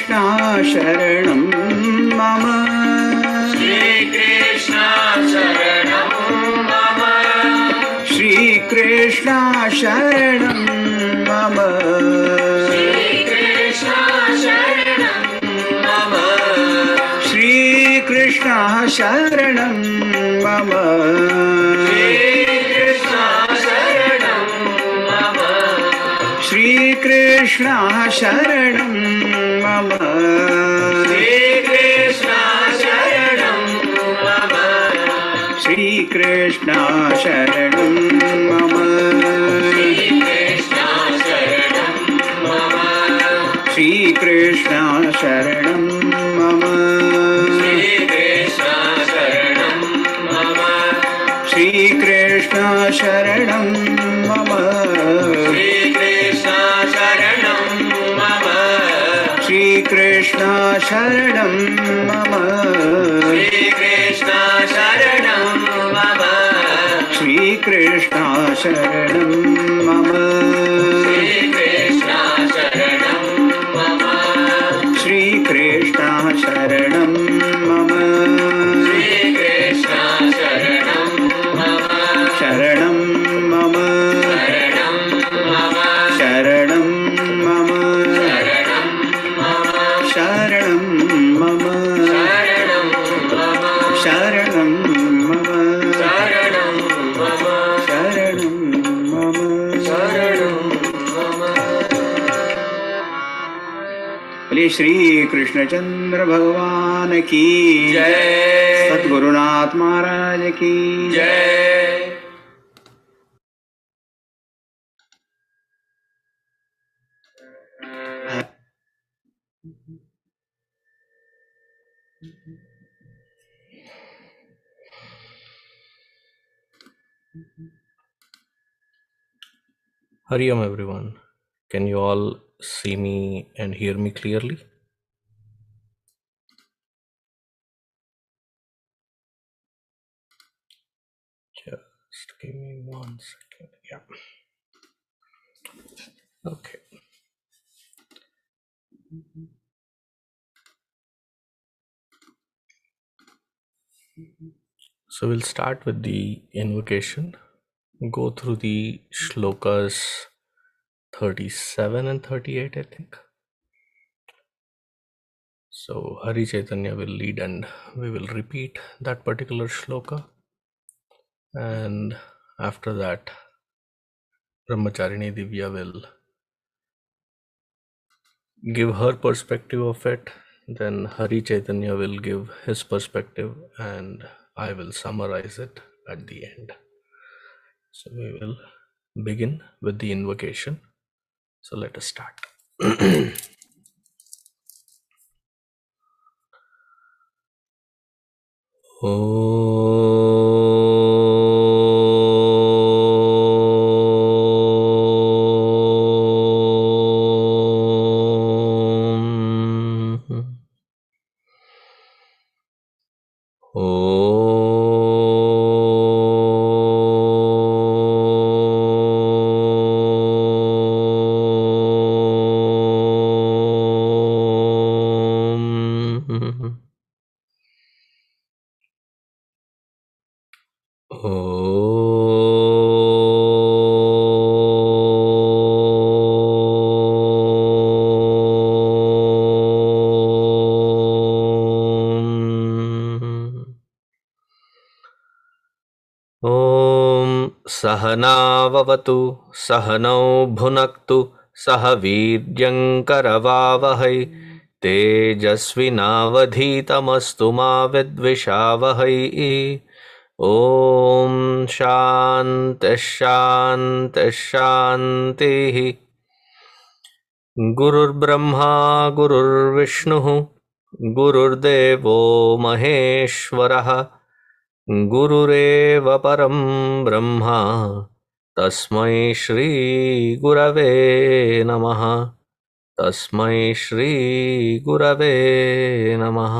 Krishna Sharanam Mama. Shri Krishna Sharanam Mama. Shri Krishna Sharanam Mama. Shri Krishna Sharanam Mama. Shri Krishna Sharanam Mama. Shri Krishna Sharanam Mama. Shri Krishna Sharanam Mama. Shri Krishna Sharanam Mama. Shri Krishna Sharanam Mama. Shri Krishna Sharanam Mama. Shri Krishna Sharanam Mama. Shri Krishna Sharanam Mama. Shri Krishna Sharanam Mama. Shri Krishna Sharanam Mama. Shri Krishna Sharanam Mama. Sharanam Mama. Sharanam Mama. Sharanam Mama. Sharanam Mama. Sharanam Mama. बोलिए श्री कृष्णचंद्र भगवान की जय। सद्गुरुनाथ महाराज की जय। Hariom everyone. Can you all see me and hear me clearly? Just give me 1 second. Yeah. Okay. So we'll start with the invocation. Go through the shlokas 37 and 38, I think. So Hari Chaitanya will lead and we will repeat that particular shloka. And after that, Brahmacharini Divya will give her perspective of it. Then Hari Chaitanya will give his perspective and I will summarize it at the end. So we will begin with the invocation. So let us start. सहनाववतु सहनौ भुनक्तु सह वीर्यङ्करवावहै तेजस्विनावधीतमस्तु मा विद्विषावहै। ॐ शान्तिः शान्तिः शान्तिः। गुरुर्ब्रह्मा गुरुर्विष्णुः गुरुर्देवो महेश्वरः गुरुरेव परं ब्रह्मा तस्मै श्री गुरवे नमः। तस्मै श्री गुरवे नमः।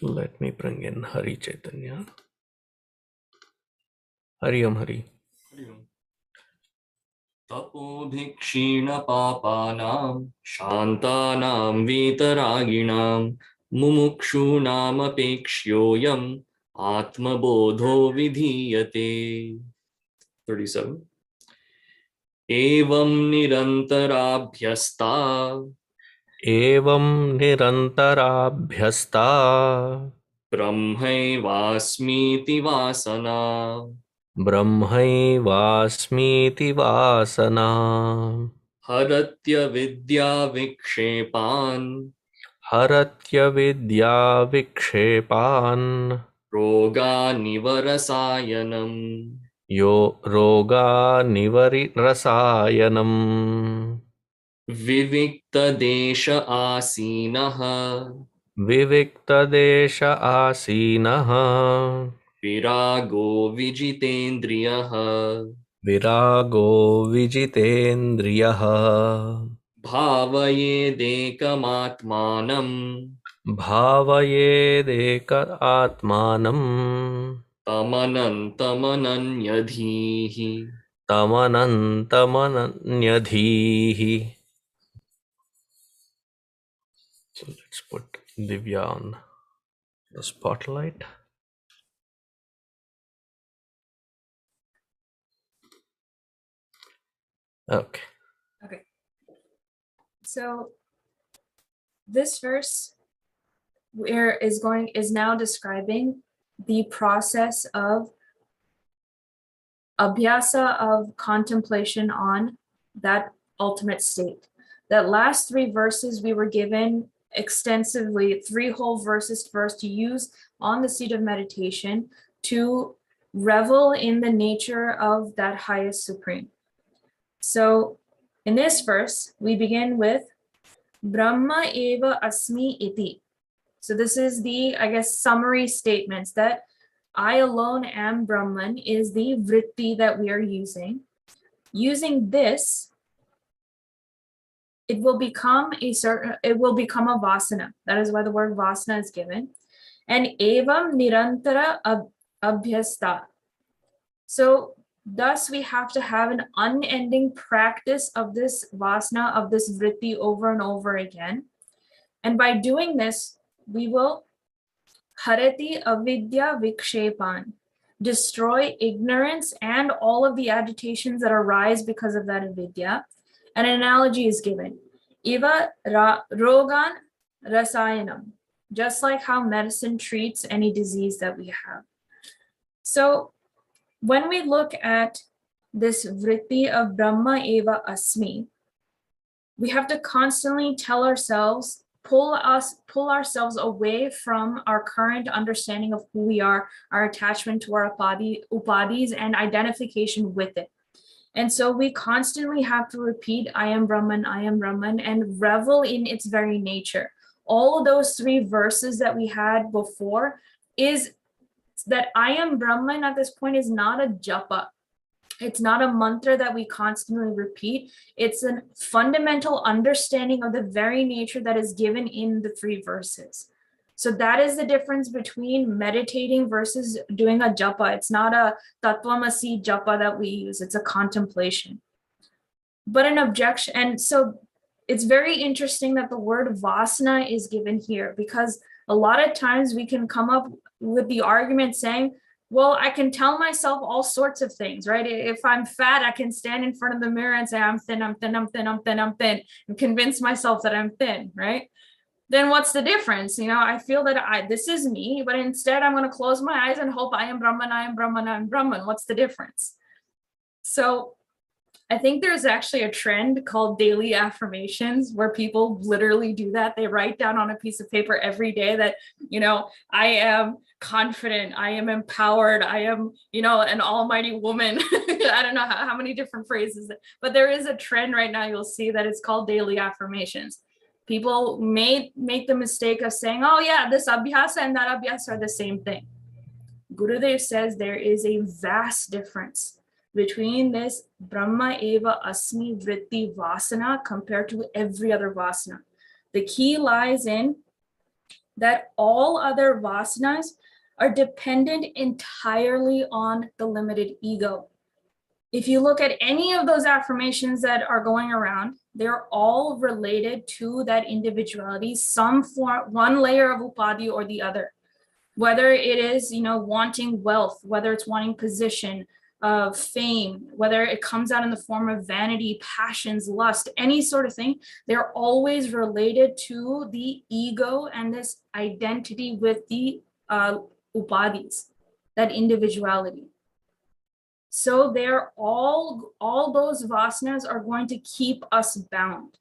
Let me bring in Hari Chaitanya. Hari Om Hari. तपोभिक्षीणपापानां शान्तानां वीतरागिणां मुमुक्षूणामपेक्ष्योऽयम् आत्मबोधो विधीयते. 37. एवं निरन्तराभ्यस्ता एवं निरन्तराभ्यस्ता ब्रह्मैवास्मीति वासना ब्रह्मैवास्मीति वासना हरत्यविद्याविक्षेपान् हरत्यविद्याविक्षेपान् रोगानिव रसायनम् यो रोगानिवरसायनम् विविक्तदेश आसीनः विविक्तदेश आसीनः विरागो विजितेन्द्रियः विरागो विजितेन्द्रियः भावयेदेकमात्मानम् भावयेदेक आत्मानम् तमनन्तामनन्यधीः. तमनन्तामनन्यधीः. So let's put Divya on the spotlight. Okay. Okay. So this verse is now describing the process of abhyasa, of contemplation on that ultimate state. That last 3 verses we were given extensively, 3 whole verses first to use on the seat of meditation to revel in the nature of that highest supreme. So in this verse, we begin with brahmaivāsmīti iti. So this is the, I guess, summary statements that I alone am Brahman is the vritti that we are using. Using this, it will become a vāsanā. That is why the word vāsanā is given. And evaṃ nirantarābhyastā. So thus we have to have an unending practice of this vāsanā, of this vritti over and over again. And by doing this, we will haratyavidyāvikṣepān, destroy ignorance and all of the agitations that arise because of that avidya. An analogy is given. rasāyanam, just like how medicine treats any disease that we have. So when we look at this vritti of Brahma eva asmi, we have to constantly tell ourselves, pull ourselves away from our current understanding of who we are, our attachment to our upadis and identification with it. And so we constantly have to repeat, I am Brahman, and revel in its very nature. All of those 3 verses that we had before is that I am Brahman at this point is not a japa. It's not a mantra that we constantly repeat. It's a fundamental understanding of the very nature that is given in the 3 verses. So that is the difference between meditating versus doing a japa. It's not a tattvamasi japa that we use. It's a contemplation. But an objection, and so it's very interesting that the word vasana is given here, because a lot of times we can come up with the argument saying, well, I can tell myself all sorts of things, right? If I'm fat, I can stand in front of the mirror and say, I'm thin, I'm thin, I'm thin, I'm thin, I'm thin, and convince myself that I'm thin, right? Then what's the difference? You know, I feel that this is me, but instead I'm going to close my eyes and hope I am Brahman, I am Brahman, I am Brahman. What's the difference? So I think there's actually a trend called daily affirmations where people literally do that. They write down on a piece of paper every day that, you know, I am confident, I am empowered, I am, you know, an almighty woman. I don't know how many different phrases, but there is a trend right now. You'll see that it's called daily affirmations. People may make the mistake of saying, oh yeah, this abhyasa and that abhyasa are the same thing. Gurudev says there is a vast difference between this Brahma eva asmi vritti vasana compared to every other vasana. The key lies in that all other vasanas are dependent entirely on the limited ego. If you look at any of those affirmations that are going around, they're all related to that individuality, some form, one layer of upadhi or the other. Whether it is, wanting wealth, whether it's wanting position, fame, whether it comes out in the form of vanity, passions, lust, any sort of thing, they're always related to the ego and this identity with the upadhis, that individuality. So they're all those vasanas are going to keep us bound.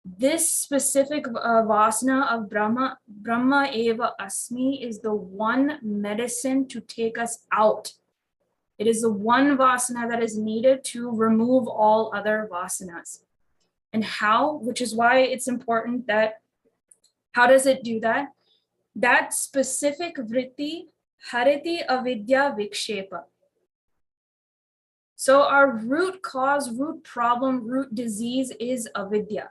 This specific vasana of brahmaivāsmīti is the one medicine to take us out. It is the one vasana that is needed to remove all other vasanas. And how, which is why it's important that, how does it do that? That specific vritti, haratyavidyāvikṣepān. So our root cause, root problem, root disease is avidya,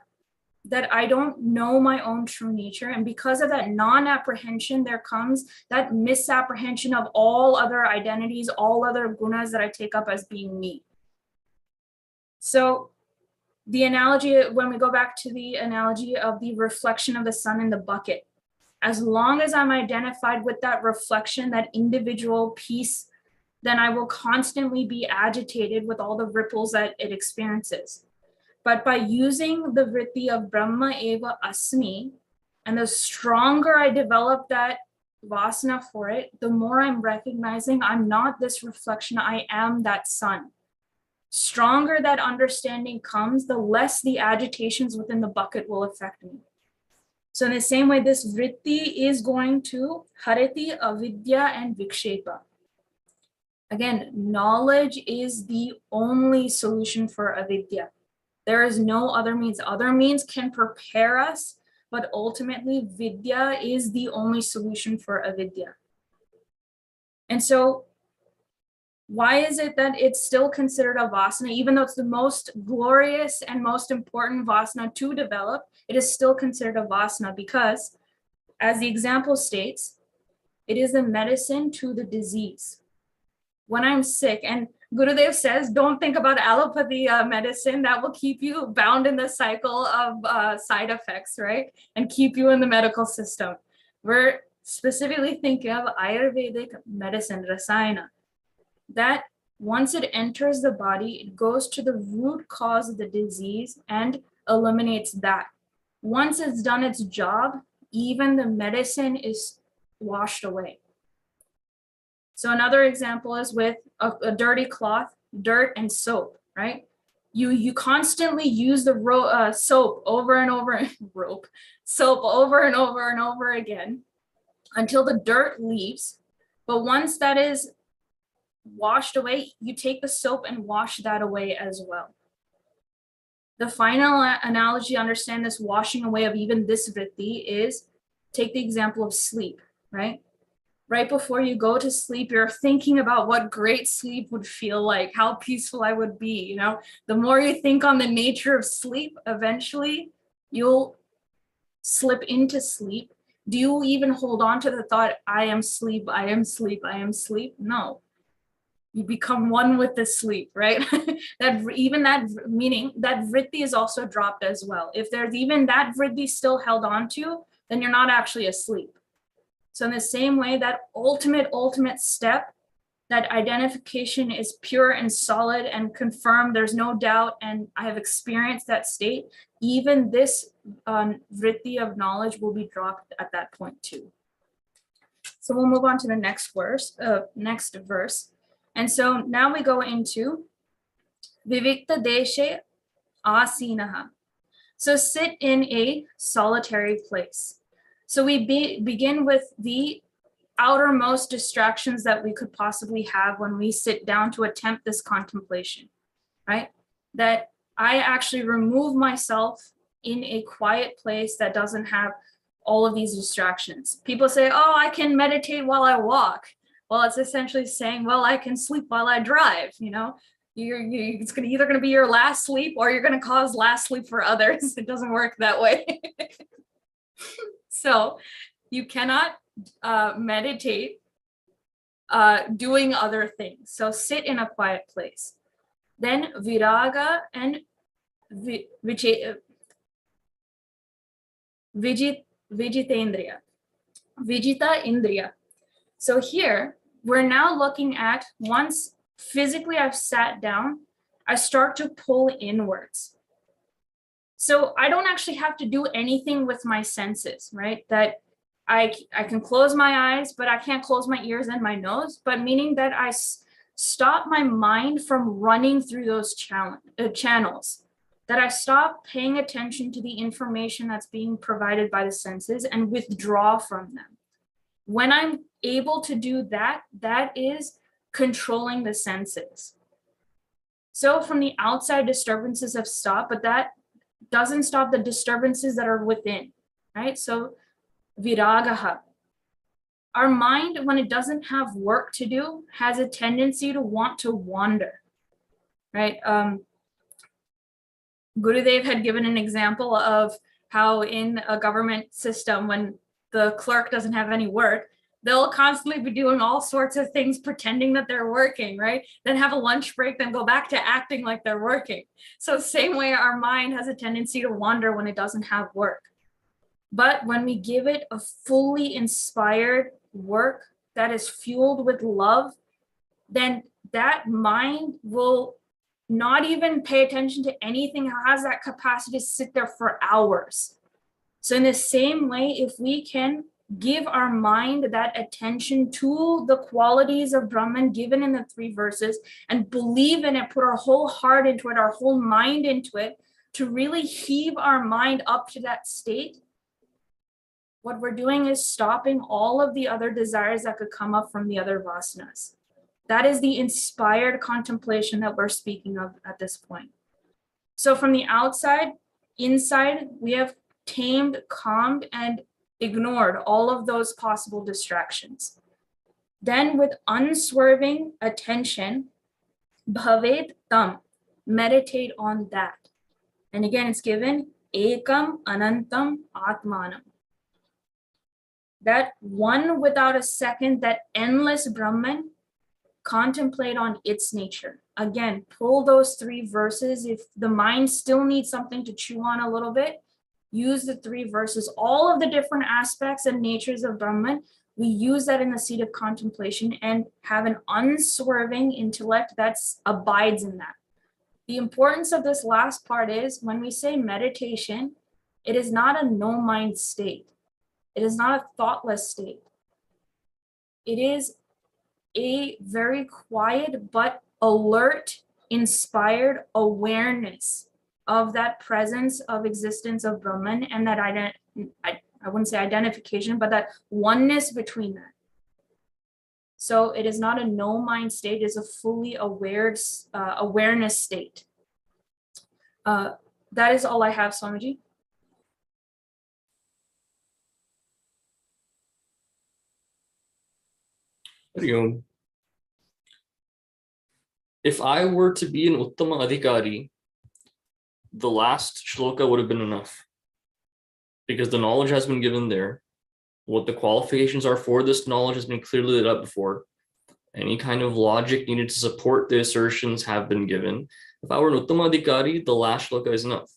that I don't know my own true nature. And because of that non-apprehension, there comes that misapprehension of all other identities, all other gunas that I take up as being me. So the analogy, when we go back to the analogy of the reflection of the sun in the bucket, as long as I'm identified with that reflection, that individual piece, then I will constantly be agitated with all the ripples that it experiences. But by using the vritti of brahmaivāsmīti, and the stronger I develop that vasana for it, the more I'm recognizing I'm not this reflection, I am that sun. Stronger that understanding comes, the less the agitations within the bucket will affect me. So in the same way, this vritti is going to haratyavidyā and vikṣepān. Again, knowledge is the only solution for avidya. There is no other means. Other means can prepare us, but ultimately vidya is the only solution for avidya. And so why is it that it's still considered a vasana, even though it's the most glorious and most important vasana to develop, it is still considered a vasana because, as the example states, it is a medicine to the disease. When I'm sick, and Gurudev says, don't think about allopathy medicine, that will keep you bound in the cycle of side effects, right? And keep you in the medical system. We're specifically thinking of Ayurvedic medicine, rasāyanam, that once it enters the body, it goes to the root cause of the disease and eliminates that. Once it's done its job, even the medicine is washed away. So another example is with a dirty cloth, dirt and soap, right? You constantly use the soap over and over, soap over and over and over again until the dirt leaves. But once that is washed away, you take the soap and wash that away as well. The final analogy to understand this washing away of even this vritti is, take the example of sleep, right? Right before you go to sleep, you're thinking about what great sleep would feel like, how peaceful I would be, The more you think on the nature of sleep, eventually you'll slip into sleep. Do you even hold on to the thought, I am sleep, I am sleep, I am sleep? No. You become one with the sleep, right? Meaning that vritti is also dropped as well. If there's even that vritti still held on to, then you're not actually asleep. So in the same way, that ultimate step, that identification is pure and solid and confirmed, there's no doubt, and I have experienced that state, even this vritti of knowledge will be dropped at that point too. So we'll move on to the next verse. And so now we go into viviktadeśa āsīno. So sit in a solitary place. So we begin with the outermost distractions that we could possibly have when we sit down to attempt this contemplation, right? That I actually remove myself in a quiet place that doesn't have all of these distractions. People say, oh, I can meditate while I walk. Well, it's essentially saying, well, I can sleep while I drive, It's either going to be your last sleep or you're going to cause last sleep for others. It doesn't work that way. So you cannot meditate doing other things. So sit in a quiet place. Then viraga and vijitendriyaḥ. Vijita indriya. So here, we're now looking at, once physically I've sat down, I start to pull inwards. So I don't actually have to do anything with my senses, right? That I can close my eyes, but I can't close my ears and my nose, but meaning that I stop my mind from running through those channels, that I stop paying attention to the information that's being provided by the senses and withdraw from them. When I'm able to do that, that is controlling the senses. So from the outside, disturbances have stopped, but that doesn't stop the disturbances that are within, right? So virāgaha. Our mind, when it doesn't have work to do, has a tendency to want to wander, right? Gurudev had given an example of how in a government system, when the clerk doesn't have any work, they'll constantly be doing all sorts of things, pretending that they're working, right? Then have a lunch break, then go back to acting like they're working. So same way our mind has a tendency to wander when it doesn't have work. But when we give it a fully inspired work that is fueled with love, then that mind will not even pay attention to anything, it has that capacity to sit there for hours. So in the same way, if we can give our mind that attention to the qualities of Brahman given in the 3 verses and believe in it, put our whole heart into it, our whole mind into it, to really heave our mind up to that state, what we're doing is stopping all of the other desires that could come up from the other vasanas. That is the inspired contemplation that we're speaking of at this point. So from the outside, inside, we have tamed, calmed, and ignored all of those possible distractions. Then with unswerving attention, bhāvayedekamātmānaṃ, meditate on that. And again, it's given ekam anantam atmanam. That one without a second, that endless Brahman, contemplate on its nature. Again, pull those 3 verses. If the mind still needs something to chew on a little bit, use the 3 verses. All of the different aspects and natures of Brahman, we use that in the seat of contemplation and have an unswerving intellect that abides in that. The importance of this last part is, when we say meditation, it is not a no-mind state. It is not a thoughtless state. It is a very quiet but alert, inspired awareness of that presence of existence of Brahman, and that I wouldn't say identification, but that oneness between that. So it is not a no-mind state, it is a fully aware awareness state. That is all I have, Swamiji. If I were to be an Uttama Adhikari, the last shloka would have been enough, because the knowledge has been given there. What the qualifications are for this knowledge has been clearly laid out before. Any kind of logic needed to support the assertions have been given. If I were an Uttama Adhikari, the last shloka is enough.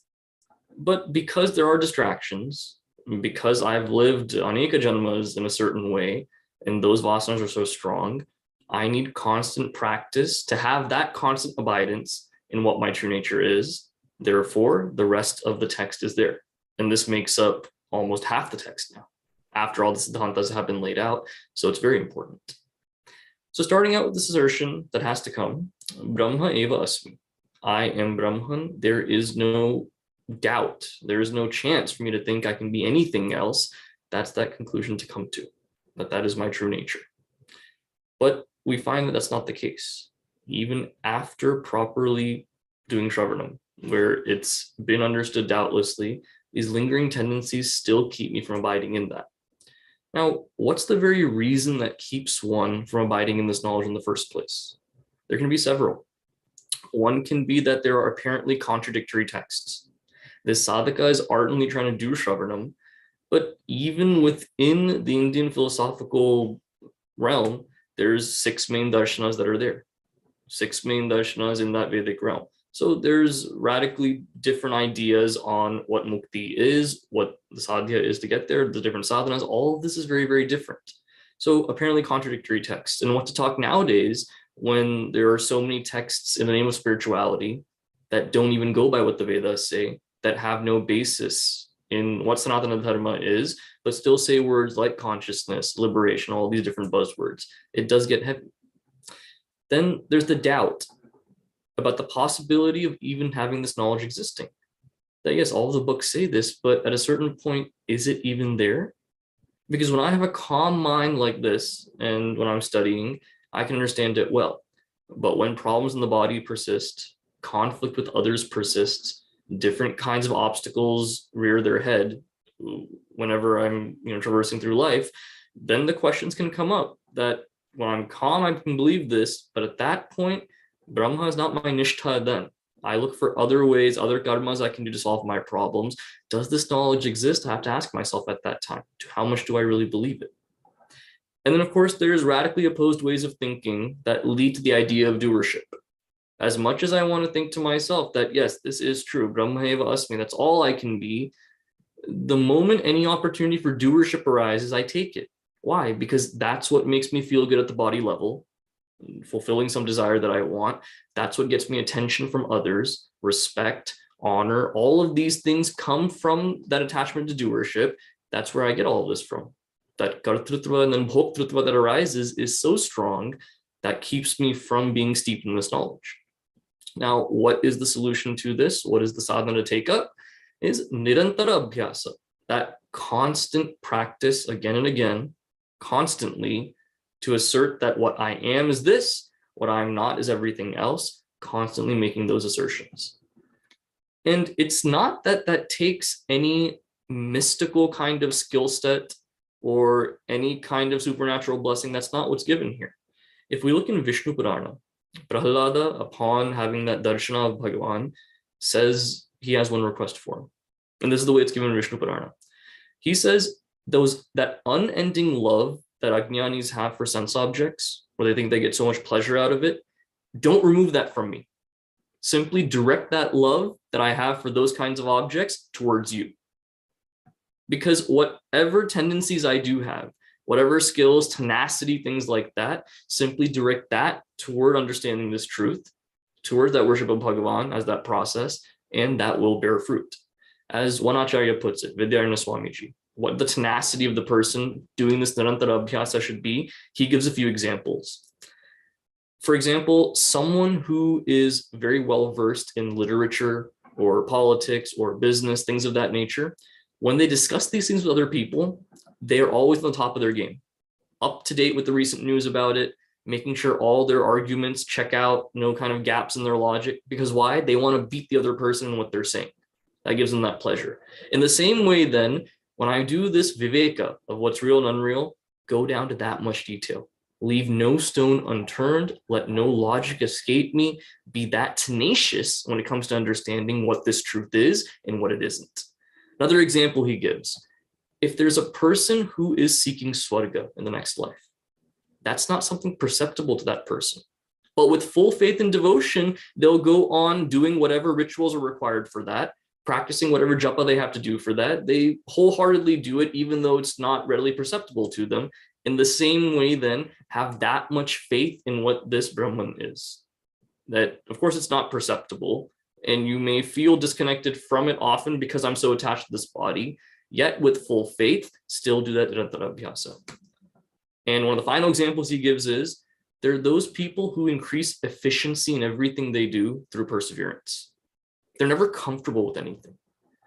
But because there are distractions, because I've lived aneka janmas in a certain way, and those vasanas are so strong, I need constant practice to have that constant abidance in what my true nature is. Therefore, the rest of the text is there. And this makes up almost half the text now, after all the siddhantas have been laid out. So it's very important. So starting out with this assertion that has to come, Brahma eva asmi. I am Brahman. There is no doubt. There is no chance for me to think I can be anything else. That's that conclusion to come to, that is my true nature. But we find that that's not the case. Even after properly doing Shravanam, where it's been understood doubtlessly, these lingering tendencies still keep me from abiding in that. Now, what's the very reason that keeps one from abiding in this knowledge in the first place? There can be several. One can be that there are apparently contradictory texts. This sadhaka is ardently trying to do Shravanam, but even within the Indian philosophical realm, there's 6 main darshanas that are there, 6 main darshanas in that Vedic realm. So there's radically different ideas on what mukti is, what the sadhya is to get there, the different sadhanas. All of this is very, very different. So apparently contradictory texts. And what to talk nowadays when there are so many texts in the name of spirituality that don't even go by what the Vedas say, that have no basis in what Sanatana Dharma is, but still say words like consciousness, liberation, all these different buzzwords. It does get heavy. Then there's the doubt about the possibility of even having this knowledge existing. That yes, all the books say this, but at a certain point, is it even there? Because when I have a calm mind like this, and when I'm studying, I can understand it well. But when problems in the body persist, conflict with others persists, different kinds of obstacles rear their head whenever I'm traversing through life, then the questions can come up that when I'm calm, I can believe this, but at that point, Brahma is not my nishtha then. I look for other ways, other karmas I can do to solve my problems. Does this knowledge exist? I have to ask myself at that time, how much do I really believe it? And then, of course, there's radically opposed ways of thinking that lead to the idea of doership. As much as I want to think to myself that, yes, this is true, brahmaivāsmīti, that's all I can be, the moment any opportunity for doership arises, I take it. Why? Because that's what makes me feel good at the body level, fulfilling some desire that I want. That's what gets me attention from others, respect, honor. All of these things come from that attachment to doership. That's where I get all of this from. That kartrutva and then bhoktrutva that arises is so strong that keeps me from being steeped in this knowledge. Now, what is the solution to this? What is the sadhana to take up? Is nirantarābhyastā, that constant practice again and again, constantly, to assert that what I am is this, what I'm not is everything else, constantly making those assertions. And it's not that that takes any mystical kind of skill set or any kind of supernatural blessing. That's not what's given here. If we look in Vishnu Purana, Prahlada, upon having that darshana of Bhagavan, says he has one request for him. And this is the way it's given in Vishnu Purana. He says that unending love that Ajnanis have for sense objects, where they think they get so much pleasure out of it, don't remove that from me. Simply direct that love that I have for those kinds of objects towards you. Because whatever tendencies I do have, whatever skills, tenacity, things like that, simply direct that toward understanding this truth, towards that worship of Bhagavan as that process, and that will bear fruit. As one acharya puts it, Vidyarna Swamiji, what the tenacity of the person doing this nirantarābhyastā should be, he gives a few examples. For example, someone who is very well versed in literature or politics or business, things of that nature, when they discuss these things with other people, they are always on the top of their game, up to date with the recent news about it, making sure all their arguments check out, no kind of gaps in their logic. Because why? They want to beat the other person in what they're saying. That gives them that pleasure. In the same way, then, when I do this viveka of what's real and unreal, go down to that much detail. Leave no stone unturned. Let no logic escape me. Be that tenacious when it comes to understanding what this truth is and what it isn't. Another example he gives, if there's a person who is seeking swarga in the next life, that's not something perceptible to that person. But with full faith and devotion, they'll go on doing whatever rituals are required for that, practicing whatever japa they have to do for that. They wholeheartedly do it, even though it's not readily perceptible to them. In the same way, then, have that much faith in what this Brahman is. That, of course, it's not perceptible, and you may feel disconnected from it often because I'm so attached to this body, yet with full faith, still do that nirantarābhyastā. And one of the final examples he gives is, there are those people who increase efficiency in everything they do through perseverance. They're never comfortable with anything.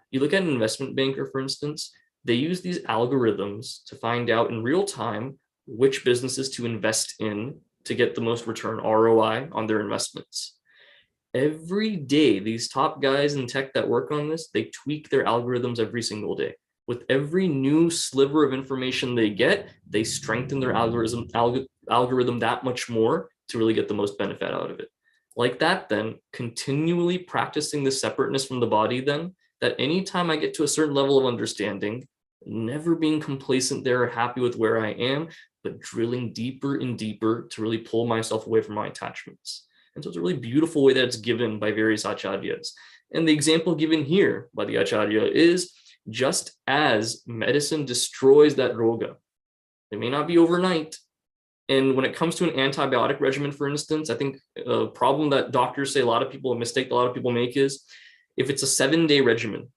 You look at an investment banker, for instance, they use these algorithms to find out in real time which businesses to invest in to get the most return, ROI, on their investments. Every day, these top guys in tech that work on this, they tweak their algorithms every single day. With every new sliver of information they get, they strengthen their algorithm that much more to really get the most benefit out of it. Like that, then, continually practicing the separateness from the body, then, that anytime I get to a certain level of understanding, never being complacent there or happy with where I am, but drilling deeper and deeper to really pull myself away from my attachments. And so it's a really beautiful way that it's given by various acharyas. And the example given here by the acharya is just as medicine destroys that roga, it may not be overnight. And when it comes to an antibiotic regimen, for instance, I think a problem that doctors say, a mistake a lot of people make is if it's a 7-day regimen,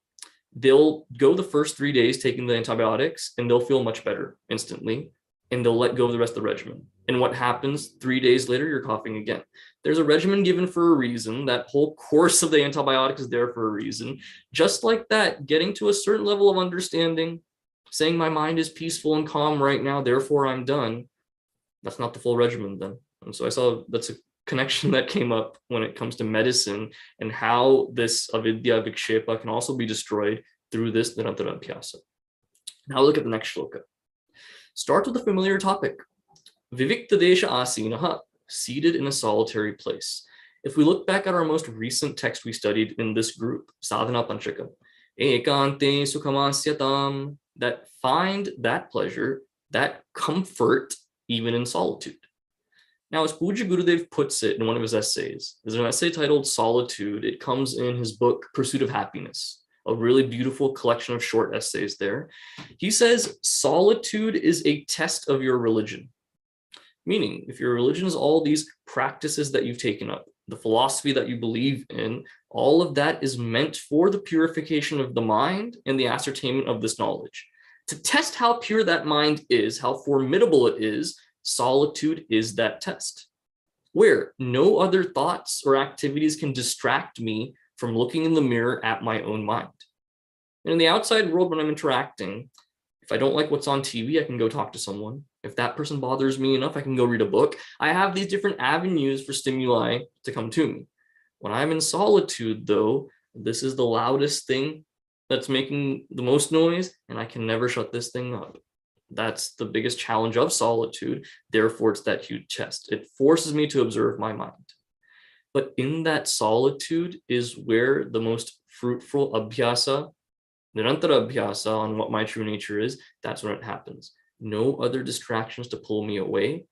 they'll go the first 3 days taking the antibiotics and they'll feel much better instantly. And they'll let go of the rest of the regimen. And what happens 3 days later, you're coughing again. There's a regimen given for a reason. That whole course of the antibiotic is there for a reason. Just like that, getting to a certain level of understanding, saying my mind is peaceful and calm right now, therefore I'm done. That's not the full regimen then. And so I saw that's a connection that came up when it comes to medicine and how this avidya-vikṣepān can also be destroyed through this nirantarābhyastā. Now look at the next shloka. Start with a familiar topic. Viviktadeśa āsīno, seated in a solitary place. If we look back at our most recent text we studied in this group, sadhana panchaka, ekante sukhamasyatam, that find that pleasure, that comfort, even in solitude. Now, as Pujya Gurudev puts it in one of his essays, there's an essay titled Solitude. It comes in his book, Pursuit of Happiness, a really beautiful collection of short essays there. He says, solitude is a test of your religion. Meaning, if your religion is all these practices that you've taken up, the philosophy that you believe in, all of that is meant for the purification of the mind and the ascertainment of this knowledge. To test how pure that mind is, how formidable it is, solitude is that test, where no other thoughts or activities can distract me from looking in the mirror at my own mind. And in the outside world, when I'm interacting, if I don't like what's on TV, I can go talk to someone. If that person bothers me enough, I can go read a book. I have these different avenues for stimuli to come to me. When I'm in solitude, though, this is the loudest thing that's making the most noise, and I can never shut this thing up. That's the biggest challenge of solitude. Therefore, it's that huge test. It forces me to observe my mind. But in that solitude is where the most fruitful abhyasa, nirantarābhyastā, on what my true nature is, that's when it happens. No other distractions to pull me away.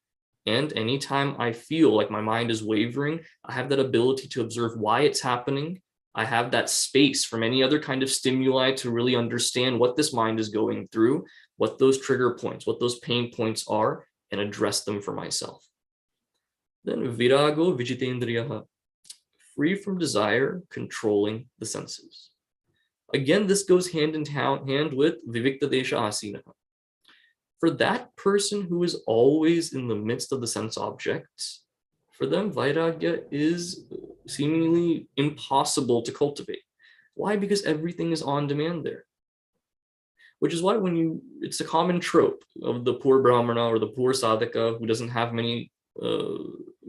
And anytime I feel like my mind is wavering, I have that ability to observe why it's happening. I have that space from any other kind of stimuli to really understand what this mind is going through, what those trigger points, what those pain points are, and address them for myself. Then virāgo, vijitendriyaḥ, free from desire, controlling the senses. Again, this goes hand in hand with viviktadeśa āsīno. For that person who is always in the midst of the sense objects, for them, vairagya is seemingly impossible to cultivate. Why? Because everything is on demand there. Which is why it's a common trope of the poor brahmana or the poor sadhaka who doesn't have many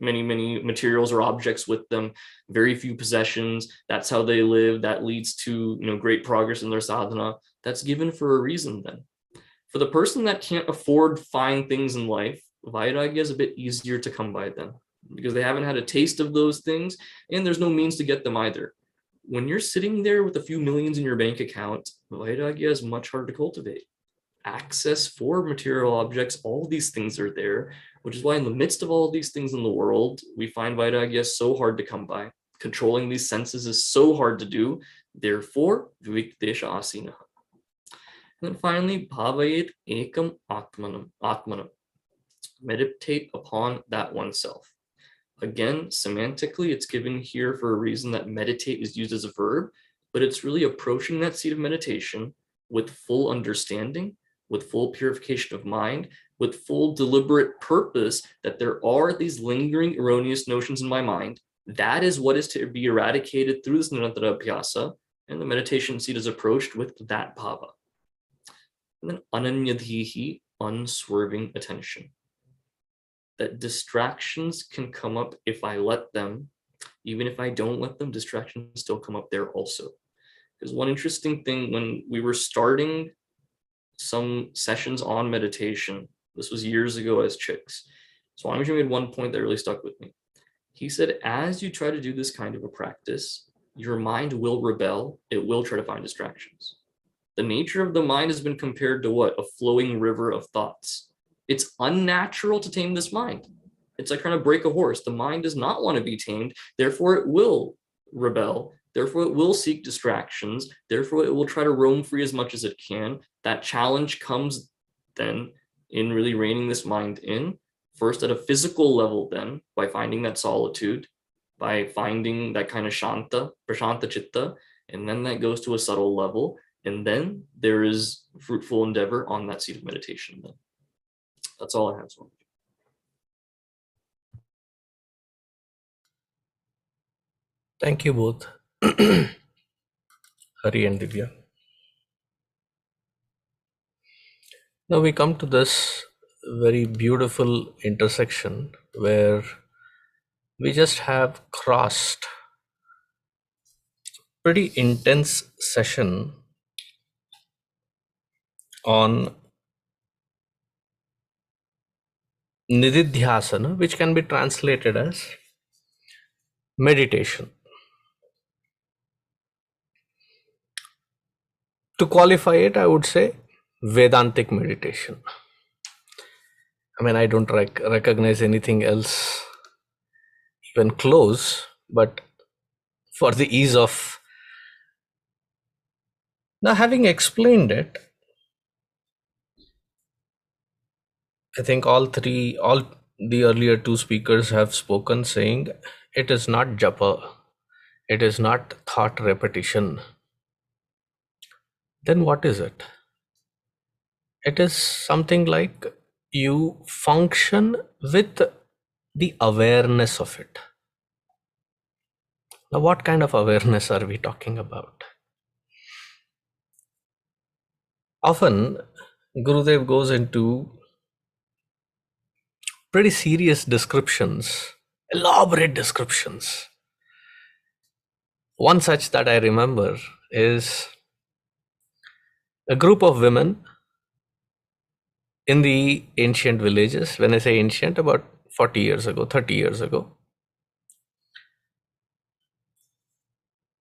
materials or objects with them, very few possessions. That's how they live. That leads to great progress in their sadhana. That's given for a reason then. For the person that can't afford fine things in life, vairagya is a bit easier to come by then, because they haven't had a taste of those things and there's no means to get them either. When you're sitting there with a few millions in your bank account, vairagya is much harder to cultivate. Access for material objects, all these things are there, which is why in the midst of all of these things in the world, we find vairagya so hard to come by. Controlling these senses is so hard to do. Therefore, viviktadeśa āsīno. And then finally, bhāvayedekamātmānaṃ. Meditate upon that oneself. Again, semantically, it's given here for a reason that meditate is used as a verb, but it's really approaching that seat of meditation with full understanding, with full purification of mind, with full deliberate purpose that there are these lingering erroneous notions in my mind. That is what is to be eradicated through this nirantarābhyastā, and the meditation seat is approached with that bhava. And then ananyadhīḥ, unswerving attention. That distractions can come up if I let them. Even if I don't let them, distractions still come up there also. Because one interesting thing, when we were starting some sessions on meditation, this was years ago as chicks, Swamiji made one point that really stuck with me. He said, as you try to do this kind of a practice, your mind will rebel. It will try to find distractions. The nature of the mind has been compared to what? A flowing river of thoughts. It's unnatural to tame this mind. It's like trying to break a horse. The mind does not want to be tamed. Therefore, it will rebel. Therefore, it will seek distractions. Therefore, it will try to roam free as much as it can. That challenge comes then in really reining this mind in, first at a physical level, then by finding that solitude, by finding that kind of shanta, prashanta chitta, and then that goes to a subtle level. And then there is fruitful endeavor on that seat of meditation. Then that's all I have. So Thank you both, Hari and Divya. Now we come to this very beautiful intersection where we just have crossed pretty intense session on nididhyasana, which can be translated as meditation. To qualify it, I would say Vedantic meditation. I mean, I don't recognize anything else even close, but for the ease of now having explained it, I think all the earlier two speakers have spoken saying it is not japa, it is not thought repetition. Then what is it? It is something like you function with the awareness of it. Now, what kind of awareness are we talking about? Often, Gurudev goes into pretty serious descriptions, elaborate descriptions. One such that I remember is a group of women in the ancient villages. When I say ancient, about 40 years ago, 30 years ago.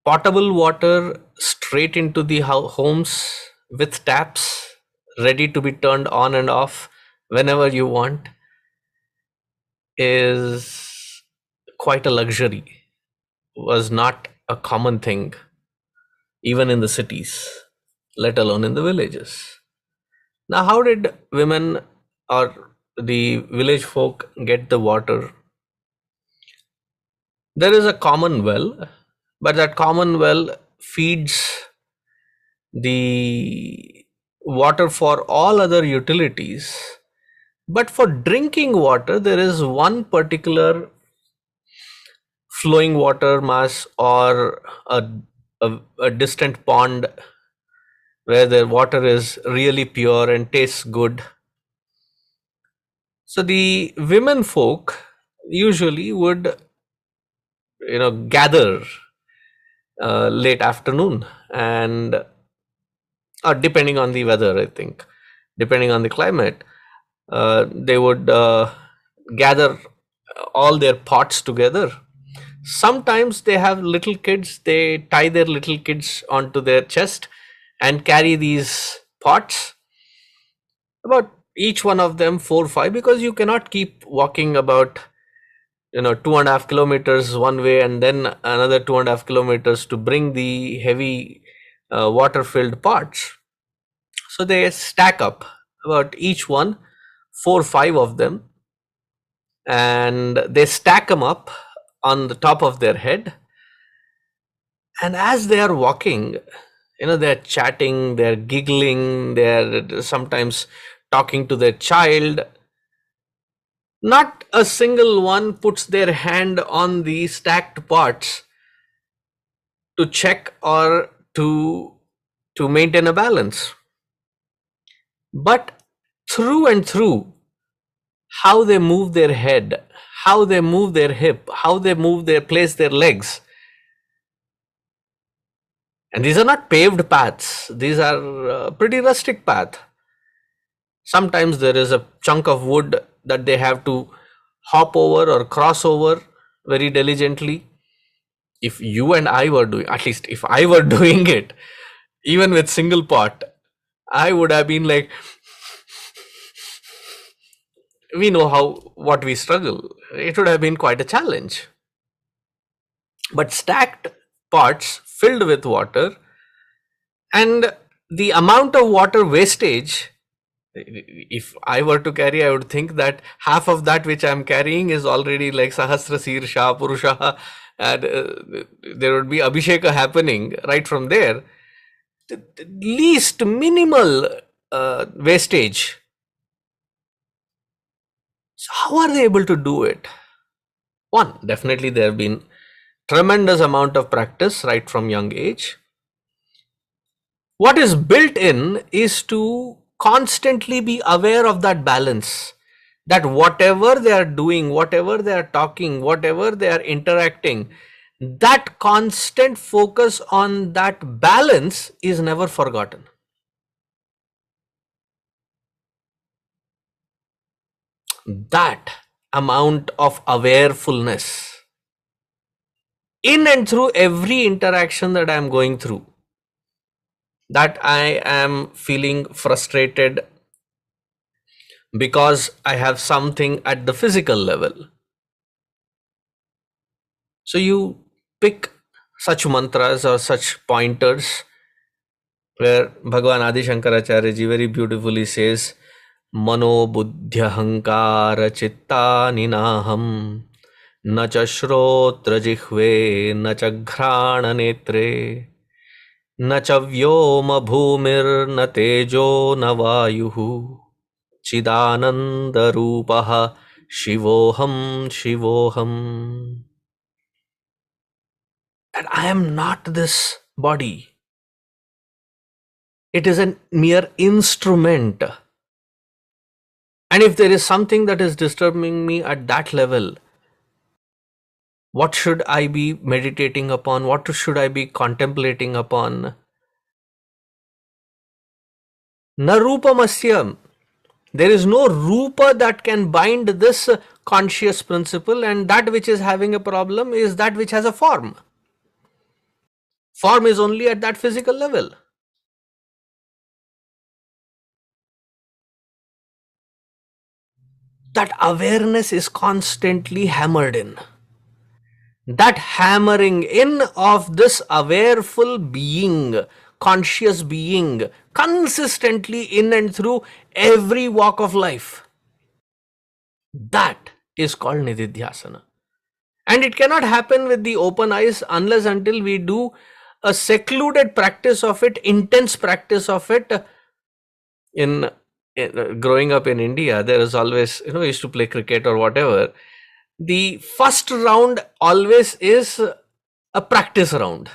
Potable water straight into the homes with taps ready to be turned on and off whenever you want is quite a luxury. Was not a common thing even in the cities, let alone in the villages. Now, how did women or the village folk get the water? There is a common well, but that common well feeds the water for all other utilities. But for drinking water, there is one particular flowing water mass or a distant pond where the water is really pure and tastes good. So the women folk usually would, gather late afternoon and or depending on the weather, I think, depending on the climate, they would gather all their pots together. Sometimes they have little kids, they tie their little kids onto their chest and carry these pots, about each one of them 4 or 5, because you cannot keep walking about 2.5 kilometers one way and then another 2.5 kilometers to bring the heavy water filled pots. So they stack up, about each one 4 or 5 of them, and they stack them up on the top of their head. And as they are walking, they're chatting, they're giggling, they're sometimes talking to their child. Not a single one puts their hand on the stacked pots to check or to maintain a balance. But through and through, how they move their head, how they move their hip, how they place their legs. And these are not paved paths. These are pretty rustic path. Sometimes there is a chunk of wood that they have to hop over or cross over very diligently. If you and I were doing, at least if I were doing it, even with single pot, I would have been like, we know what we struggle. It would have been quite a challenge. But stacked pots filled with water, and the amount of water wastage, if I were to carry, I would think that half of that which I am carrying is already like Sahasra Sirsha Purusha, and there would be Abhisheka happening right from there. The least minimal wastage. So how are they able to do it? One, definitely there have been tremendous amount of practice right from young age. What is built in is to constantly be aware of that balance, that whatever they are doing, whatever they are talking, whatever they are interacting, that constant focus on that balance is never forgotten. That amount of awarefulness in and through every interaction that I am going through, that I am feeling frustrated because I have something at the physical level. So you pick such mantras or such pointers where Bhagavan Adi śaṅkarācarya ji very beautifully says, Mano buddhyahankara chitta ninaham na cha shrotra jihve na cha ghrana netre na cha vyoma bhumir na tejo na vayuhu chidananda rupaha shivoham shivoham. That I am not this body. It is a mere instrument. And if there is something that is disturbing me at that level, what should I be meditating upon? What should I be contemplating upon? Na rupamasya. There is no rupa that can bind this conscious principle, and that which is having a problem is that which has a form. Form is only at that physical level. That awareness is constantly hammered in. That hammering in of this awareful being, conscious being, consistently in and through every walk of life, that is called nididhyasana. And it cannot happen with the open eyes unless until we do a secluded practice of it, intense practice of it. In growing up in India, there is always, we used to play cricket or whatever. The first round always is a practice round.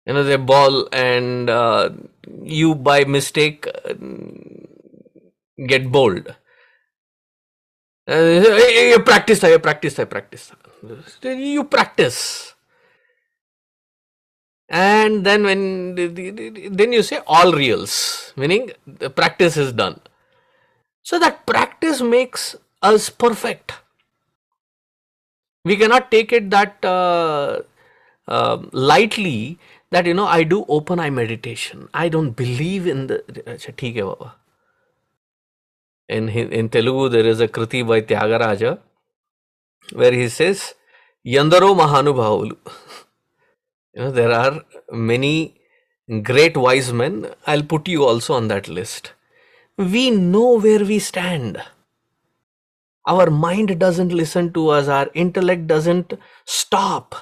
They ball and you by mistake get bowled. You practice. You practice. And then then you say all reals, meaning the practice is done. So that practice makes us perfect. We cannot take it that lightly that, I do open eye meditation. I don't believe in the... Theek hai baba. In Telugu, there is a Kriti by Tyagaraja where he says, Yandaro Mahanubhavulu. There are many great wise men. I'll put you also on that list. We know where we stand. Our mind doesn't listen to us. Our intellect doesn't stop.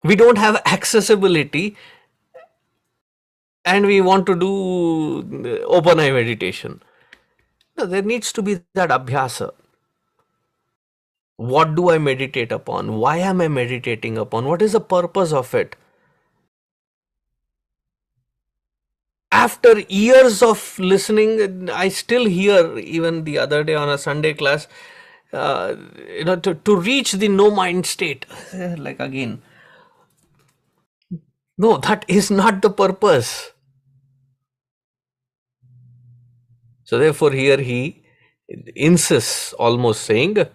We don't have accessibility and we want to do open eye meditation. No, there needs to be that abhyasa. What do I meditate upon? Why am I meditating upon? What is the purpose of it? After years of listening, I still hear, even the other day on a Sunday class, to reach the no mind state. Like again, no, that is not the purpose. So therefore here he insists, almost saying,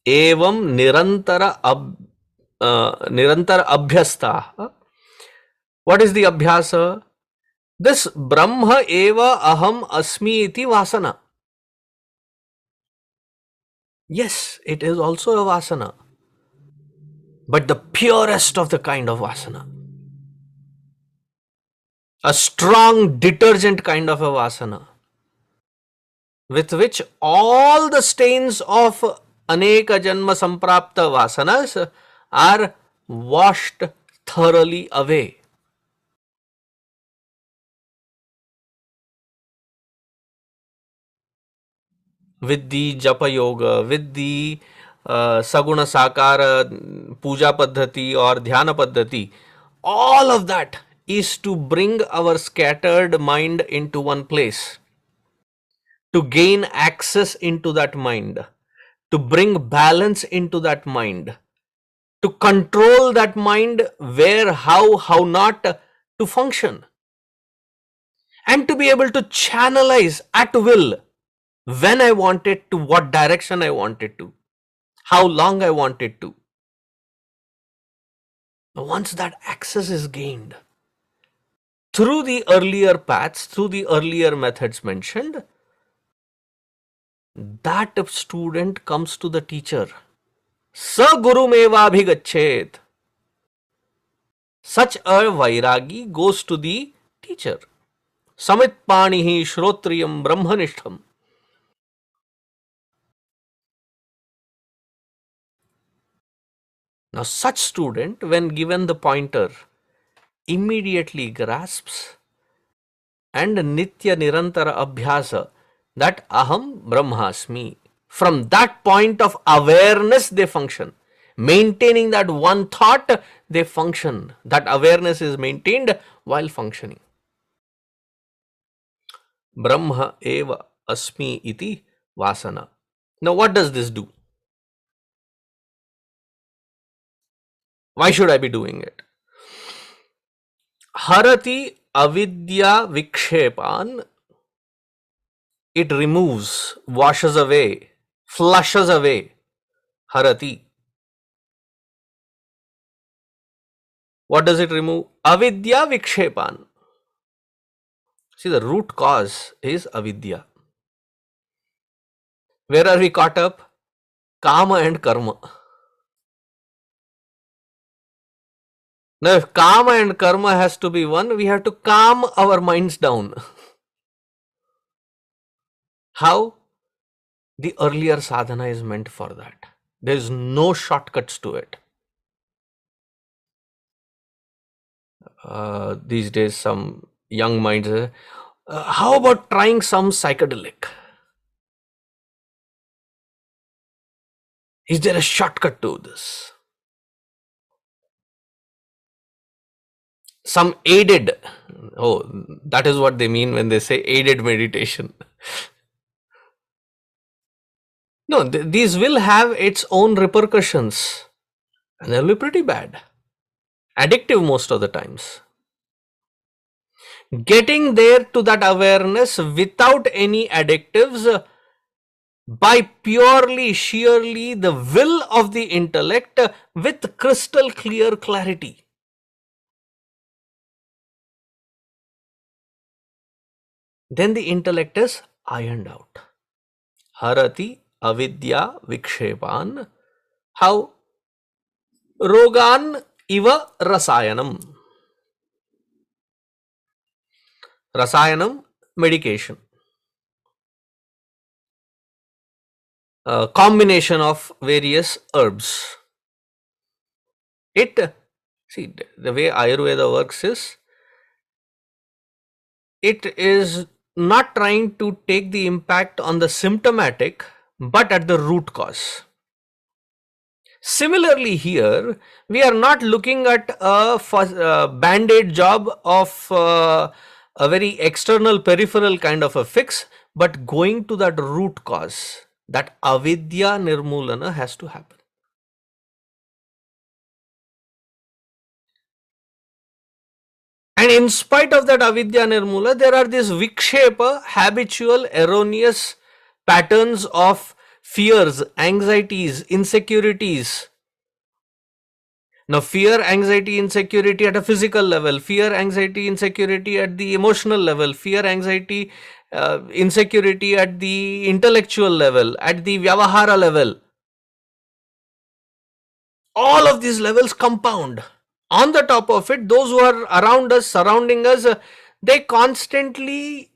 evaṃ nirantarābhyastā. What is the abhyasa? This Brahma eva aham asmi iti vāsanā. Yes, it is also a vāsanā, but the purest of the kind of vāsanā. A strong detergent kind of a vāsanā, with which all the stains of aneka janma samprapta vasanas are washed thoroughly away. With the japa yoga, with the saguna sakara puja paddhati or dhyana paddhati, all of that is to bring our scattered mind into one place, to gain access into that mind, to bring balance into that mind, to control that mind, where, how not to function, and to be able to channelize at will when I wanted to, what direction I wanted to, how long I wanted to. Once that access is gained through the earlier paths, through the earlier methods mentioned, that student comes to the teacher. Sa gurumeva abhigachet. Such a vairagi goes to the teacher. Samit panihi shrotriyam brahmanishtham. Now such student, when given the pointer, immediately grasps and nitya nirantara abhyasa that aham brahmasmi. From that point of awareness they function. Maintaining that one thought, they function. That awareness is maintained while functioning. Brahma eva asmi iti vāsanā. Now what does this do? Why should I be doing it? haratyavidyāvikṣepān. It removes, washes away, flushes away. Harati. What does it remove? Avidya-vikṣepān. See, the root cause is avidya. Where are we caught up? Kama and karma. Now, if kama and karma has to be one, we have to calm our minds down. How? The earlier sadhana is meant for that. There is no shortcuts to it. These days, some young minds say, how about trying some psychedelic? Is there a shortcut to this? Some aided, that is what they mean when they say aided meditation. No, these will have its own repercussions, and they'll be pretty bad. Addictive most of the times. Getting there to that awareness without any additives, by purely, sheerly the will of the intellect with crystal clear clarity. Then the intellect is ironed out. Harati avidya-vikṣepān. How? Rogāniva rasāyanam. Rasāyanam, medication. A combination of various herbs. See, the way Ayurveda works is, it is not trying to take the impact on the symptomatic, but at the root cause. Similarly here, we are not looking at a band-aid job of a very external peripheral kind of a fix, but going to that root cause. That avidya nirmulana has to happen. And in spite of that avidya nirmula, there are these vikshepa, habitual, erroneous patterns of fears, anxieties, insecurities, Now, fear, anxiety, insecurity at a physical level, fear, anxiety, insecurity at the emotional level, fear, anxiety, insecurity at the intellectual level, at the vyavahara level. All of these levels compound. On the top of it, those who are around us, surrounding us, they constantly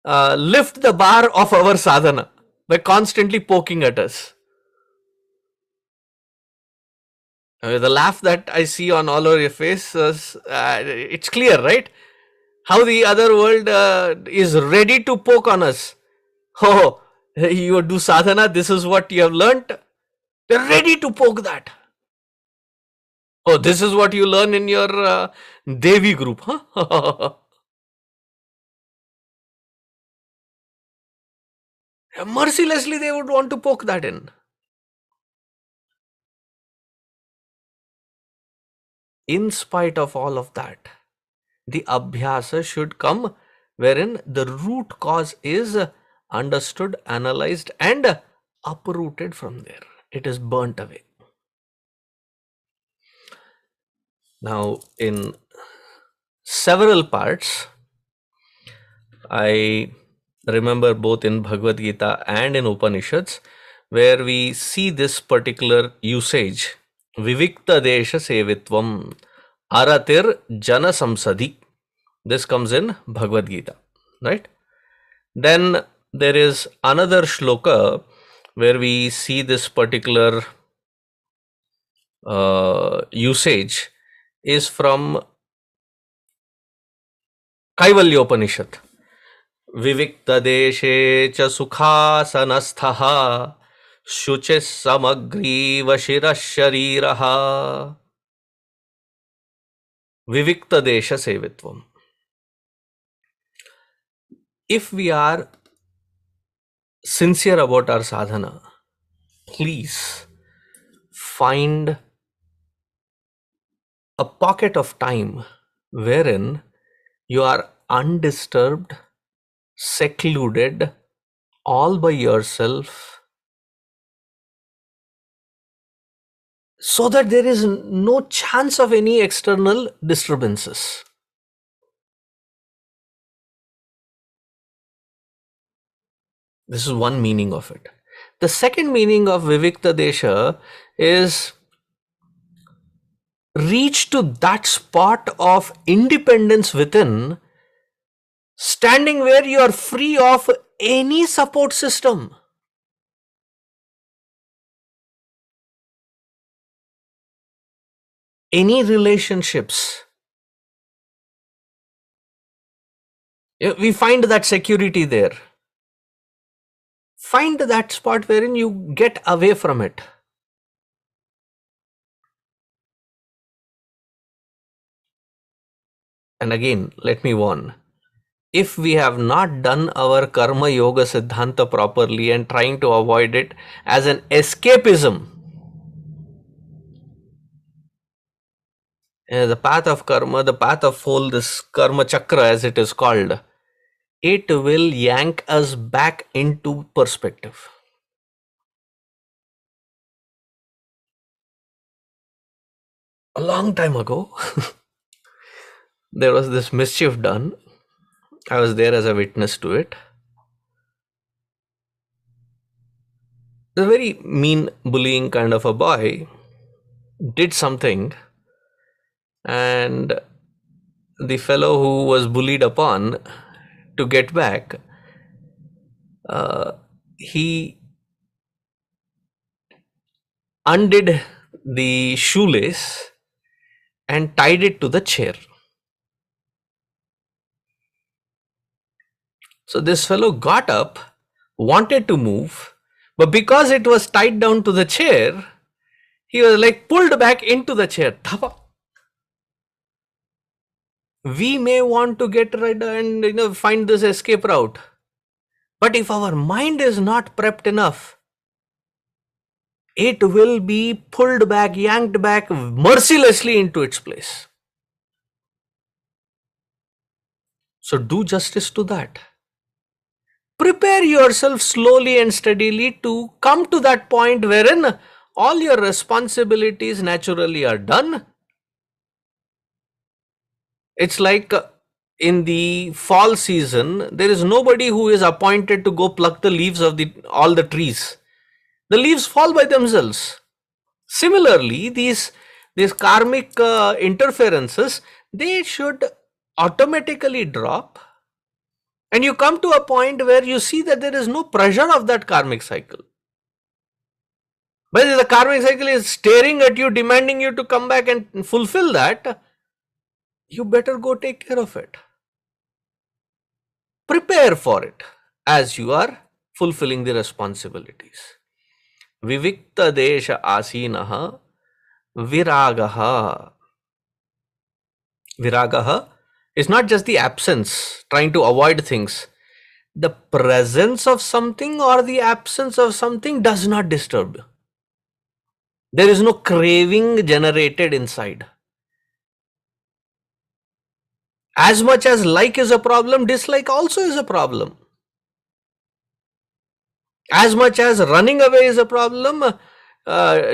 lift the bar of our sadhana by constantly poking at us. The laugh that I see on all of your faces, it's clear, right? How the other world is ready to poke on us. Oh, you do sadhana, this is what you have learnt. They're ready to poke that. Oh, this is what you learn in your Devi group, huh? Mercilessly, they would want to poke that in. In spite of all of that, the abhyasa should come wherein the root cause is understood, analyzed, and uprooted from there. It is burnt away. Now, in several parts, I remember both in Bhagavad Gita and in Upanishads, where we see this particular usage, viviktadeśa sevitvam aratir jana samsadi. This comes in Bhagavad Gita, right? Then there is another shloka where we see this particular usage is from Kaivalya Upanishad. Viviktadeśe cha sukhasanasthaha shuchis samagriva shirashariraha viviktadeśa sevitvam. If we are sincere about our sadhana, please find a pocket of time wherein you are undisturbed, secluded, all by yourself, so that there is no chance of any external disturbances. This is one meaning of it. The second meaning of viviktadesha is reach to that spot of independence within, standing where you are free of any support system. Any relationships. We find that security there. Find that spot wherein you get away from it. And again, let me warn. If we have not done our karma yoga siddhanta properly and trying to avoid it as an escapism, the path of karma, the path of whole this karma chakra as it is called, it will yank us back into perspective. A long time ago, there was this mischief done. I was there as a witness to it. A very mean, bullying kind of a boy did something, and the fellow who was bullied upon, to get back, he undid the shoelace and tied it to the chair. So this fellow got up, wanted to move, but because it was tied down to the chair, he was like pulled back into the chair. Thapa. We may want to get rid and find this escape route, but if our mind is not prepped enough, it will be pulled back, yanked back mercilessly into its place. So do justice to that. Prepare yourself slowly and steadily to come to that point wherein all your responsibilities naturally are done. It's like in the fall season, there is nobody who is appointed to go pluck the leaves of all the trees. The leaves fall by themselves. Similarly, these karmic interferences, they should automatically drop, and you come to a point where you see that there is no pressure of that karmic cycle. But if the karmic cycle is staring at you, demanding you to come back and fulfill that, you better go take care of it. Prepare for it as you are fulfilling the responsibilities. Viviktadeśa āsīnaha virāgaha. Virāgaha is not just the absence, trying to avoid things. The presence of something or the absence of something does not disturb. There is no craving generated inside. As much as like is a problem, dislike also is a problem. As much as running away is a problem,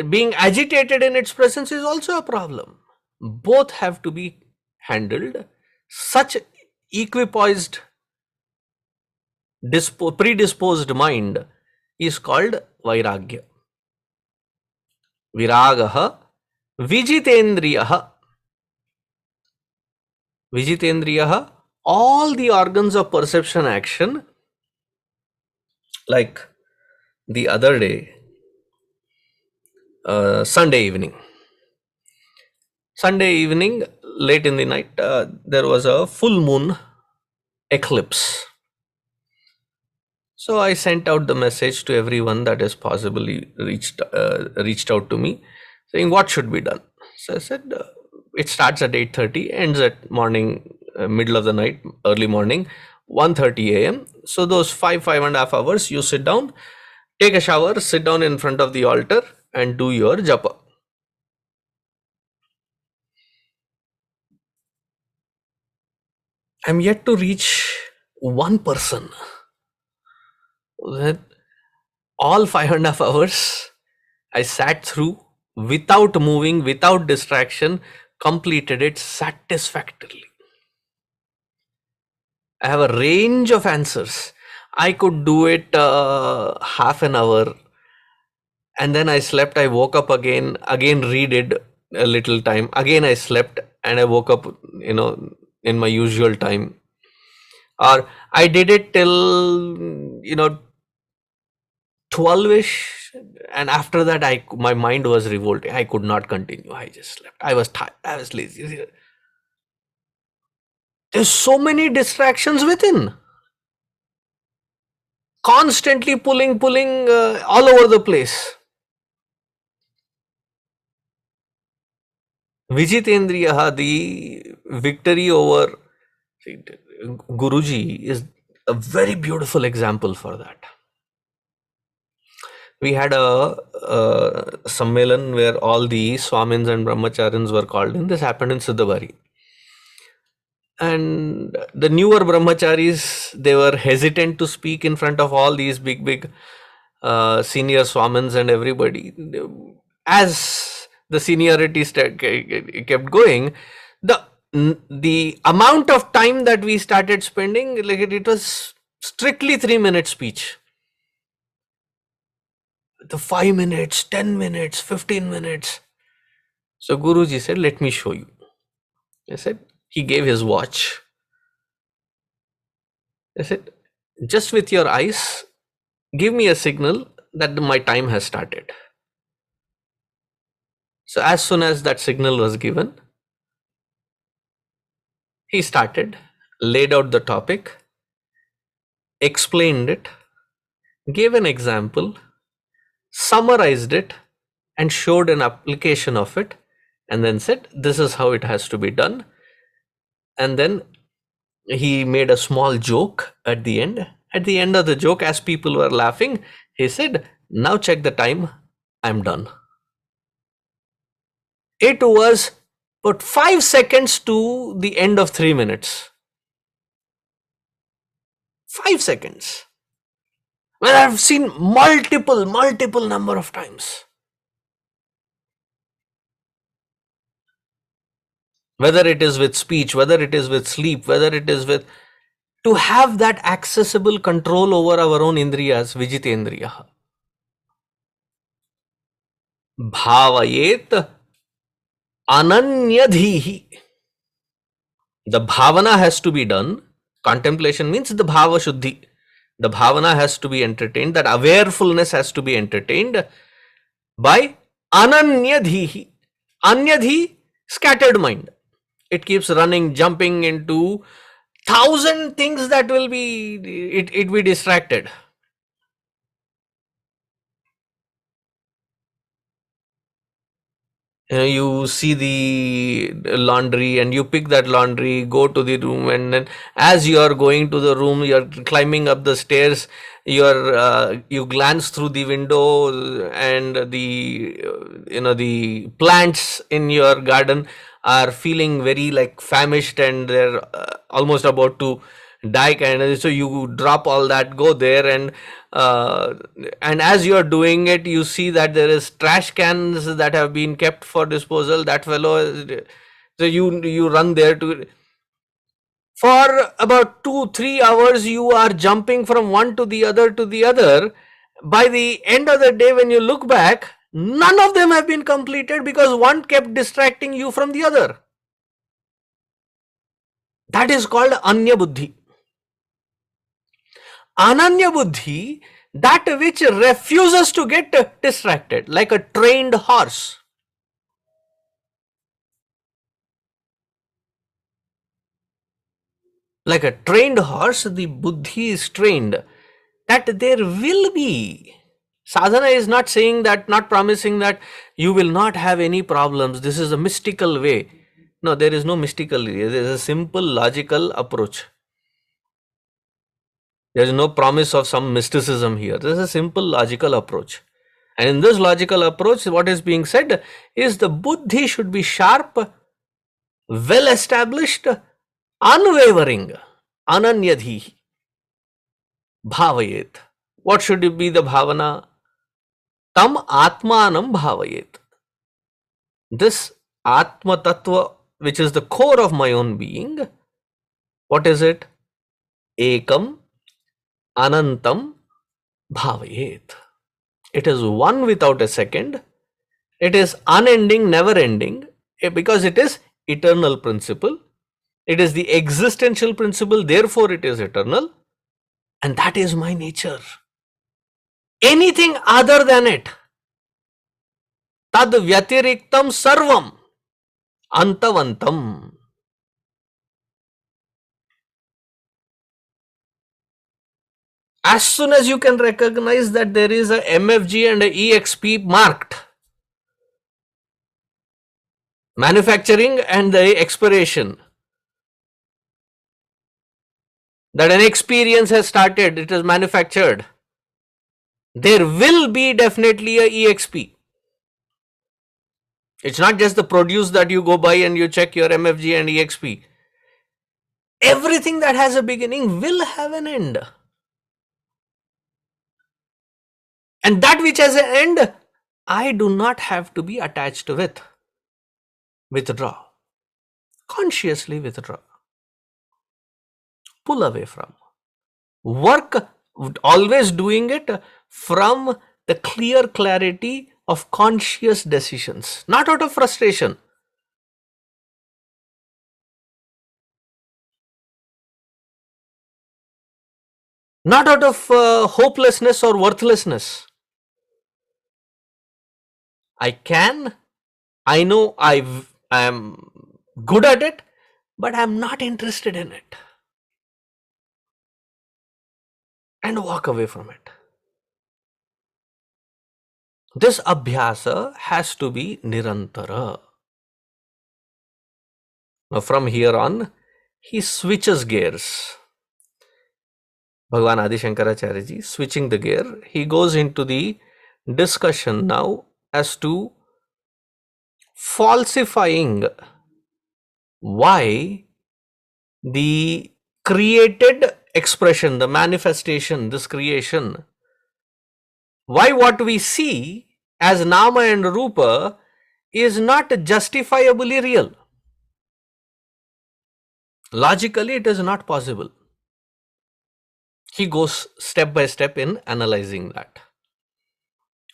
being agitated in its presence is also a problem. Both have to be handled. Such equipoised, predisposed mind is called vairagya. Virāgaha vijitendriyaḥ. Vijitendriyaḥ, all the organs of perception action. Like the other day, Sunday evening, late in the night, there was a full moon eclipse. So I sent out the message to everyone that is possibly reached out to me, saying what should be done. So I said, it starts at 8:30, ends at morning, middle of the night, early morning, 1:30 a.m. So those 5.5 hours, you sit down, take a shower, sit down in front of the altar and do your japa. I'm yet to reach one person that all 5.5 hours I sat through without moving, without distraction, completed it satisfactorily. I have a range of answers. I could do it half an hour, and then I slept. I woke up again read it a little time. Again I slept and I woke up, in my usual time. Or I did it till 12ish, and after that my mind was revolting. I could not continue. I just slept. I was tired. I was lazy. There's so many distractions within, constantly pulling all over the place. Vijitendriyaḥ, the victory over Guruji, is a very beautiful example for that. We had a sammelan where all the Swamins and Brahmacharyans were called in. This happened in Siddhabari. And the newer brahmacharis, they were hesitant to speak in front of all these big senior Swamins and everybody. As the seniority kept going, the amount of time that we started spending, like it was strictly 3-minute speech. The 5 minutes, 10 minutes, 15 minutes. So Guruji said, let me show you. I said, he gave his watch. I said, just with your eyes, give me a signal that my time has started. So as soon as that signal was given, he started, laid out the topic, explained it, gave an example, summarized it, and showed an application of it, and then said, this is how it has to be done. And then he made a small joke at the end. At the end of the joke, as people were laughing, he said, now check the time, I'm done. It was but 5 seconds to the end of 3 minutes. 5 seconds. Well, I've seen multiple number of times. whether it is with speech, whether it is with sleep, whether it is with, to have that accessible control over our own indriyas, vijitendriyaḥ. Bhāvayedekamātmānaṃ. The bhavana has to be done. Contemplation means the bhava shuddhi. The bhavana has to be entertained. That awarefulness has to be entertained by ananyadhihi. Anyadhi, scattered mind. It keeps running, jumping into 1,000 things that will be, it be distracted. You see the laundry and you pick that laundry, go to the room, and then as you are going to the room, you are climbing up the stairs, you glance through the window, and the plants in your garden are feeling very like famished, and they're almost about to die kind of, so you drop all that, go there, and as you are doing it, you see that there is trash cans that have been kept for disposal. That fellow, so you run there to, for about 2-3 hours you are jumping from one to the other to the other. By the end of the day, when you look back, none of them have been completed because one kept distracting you from the other. That is called anya buddhi. Ananya buddhi, that which refuses to get distracted, like a trained horse. Like a trained horse, the buddhi is trained that there will be. Sadhana is not saying that, not promising that you will not have any problems. This is a mystical way. No, there is no mystical way. There is a simple logical approach. There is no promise of some mysticism here. There is a simple logical approach. And in this logical approach, what is being said is the buddhi should be sharp, well established, unwavering, ananyadhi, bhavayet. What should it be the bhavana? Tam atmanam bhavayet. This atma tattva, which is the core of my own being, what is it? Ekam anantam bhavayet. It is one without a second. It is unending, never ending, because it is eternal principle. It is the existential principle, therefore it is eternal. And that is my nature. Anything other than it, tad vyatiriktam sarvam antavantam. As soon as you can recognize that there is a MFG and a EXP marked, manufacturing and the expiration, that an experience has started, it is manufactured, there will be definitely a EXP. It's not just the produce that you go by and you check your MFG and EXP. Everything that has a beginning will have an end. And that which has an end, I do not have to be attached with. Withdraw. Consciously withdraw. Pull away from. Work, always doing it from the clear clarity of conscious decisions, not out of frustration. Not out of hopelessness or worthlessness. I know I am good at it, but I am not interested in it. And walk away from it. This abhyasa has to be nirantara. Now from here on, he switches gears. Bhagavan Adi śaṅkarācarya ji switching the gear. He goes into the discussion now as to falsifying why the created expression, the manifestation, this creation, why what we see as nama and rupa is not justifiably real. Logically, it is not possible. He goes step by step in analyzing that.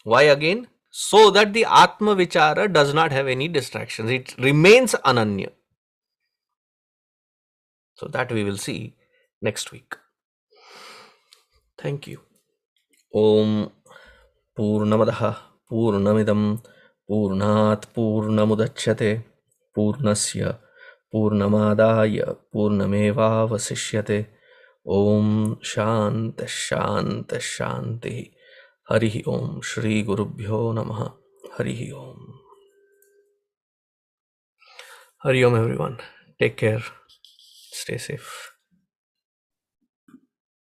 Why again? So that the Atma Vichara does not have any distractions. It remains Ananya. So that we will see next week. Thank you. Om Purnamadaha Purnamidam Purnat Purnamudachyate Purnasya Purnamadaya Purnamevavasishyate. Om Shanti Shanti Shanti. Harihi Om. Shri Gurubhyo Namaha. Harihi Om. Hari Om everyone. Take care. Stay safe.